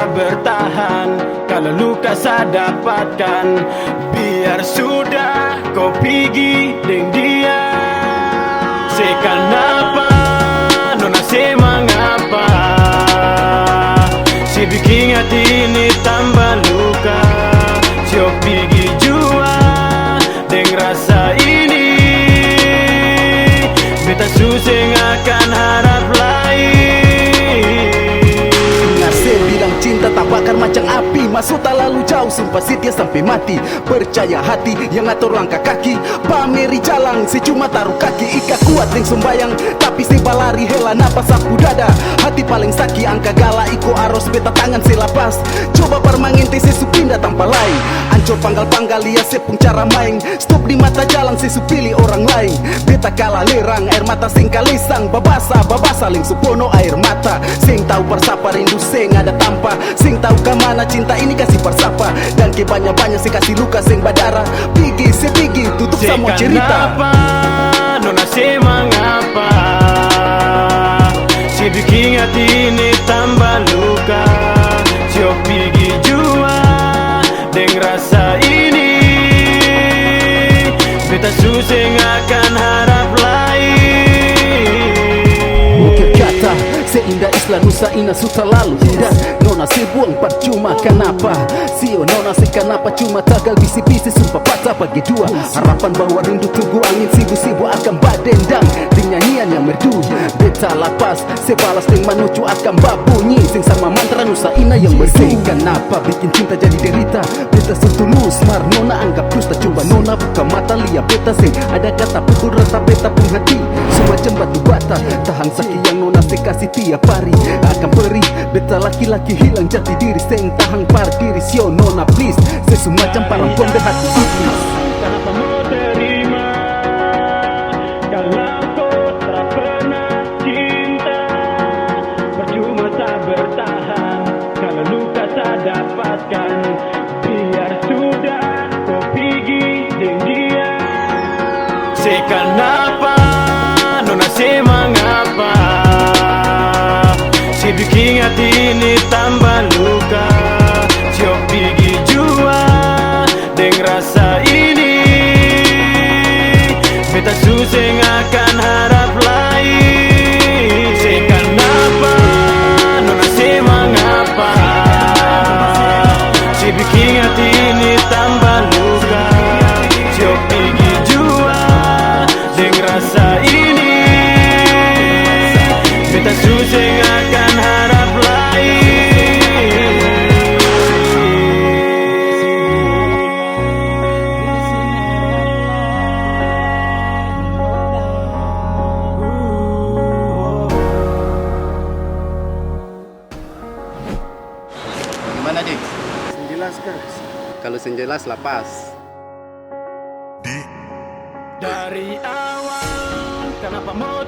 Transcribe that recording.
tak bertahan kalau luka saya dapatkan. Biar sudah kau pergi dengan dia. Se kenapa nona se mengapa, si bikin hati ini tambah luka. Sio pergi jua dengan rasa ini. Beta susah akan harap lain. Ngasih bilang cinta tak bakar macam api, masuk tak lalu jauh, sumpah setia sampai mati. Percaya hati yang atur langkah kaki, pameri jalan si cuma taruh kaki. Ika kuat yang sembayang tapi si balari hela napas sapu dada. Hati paling sakit angka gala iko aros beta tangan si lapas. Coba permangin si supinda tanpa lain. Ancur panggal-panggal lihat sepung cara main. Stop di mata jalan si supili orang lain. Beta kalah lerang air mata sing kalisang. Babasa ling supono air mata. Sing tahu persapa rindu sing ada tanpa. Sing tahu kemana cinta ini kasih persapa. Dan ke banyak-banyak sing kasih luka sing badara. Pigi tutup semua cerita. Kenapa nona se mengapa, si bikin hati ini tambah luka. Sio pergi jua dengan rasa ini. Beta susah akan harap lain. Ukir kata seindah Islam Nusa Ina suta lalu indah. Nona si buang percuma kenapa. Sio nona si kenapa cuma tagal bisi-bisi sumpah patah bagi dua. Harapan bahwa rindu tunggu angin sibu-sibu akan badendang. Dengan nyanyian yang merdu beta lapas sebalas dengan manucu akan babunyi. Sing sama mantra Nusa Ina yang bersih. Kenapa bikin cinta jadi derita. Beta setulus mar nona anggap dusta. Coba nona buka mata lihat beta sing ada kata pukul rata beta pun hati. Semacam batu bata tahan sakit yang nona se kasih tiap hari. Akan perih beta laki-laki hilang jati diri. Seng tahan par diri sio nona please. Sesumacam parang ponder hati iblis. Kenapa mau terima kalau kau tak pernah cinta? Percuma tak bertahan kalau luka tak dapatkan. Biar sudah kau pergi dengan dia. Se kenapa nona se mengapa, si bikin hati ini tambah luka. Sio pergi jua dengan rasa ini. Beta susah akan harap lain. Se kenapa nona se mengapa, si bikin hati ini tambah luka. Sio pergi jua dengan rasa ini. Beta susah akan harap lain. Gimana dik? Jelas kan? Kalau senjelas lapas. Dari awal kenapa mau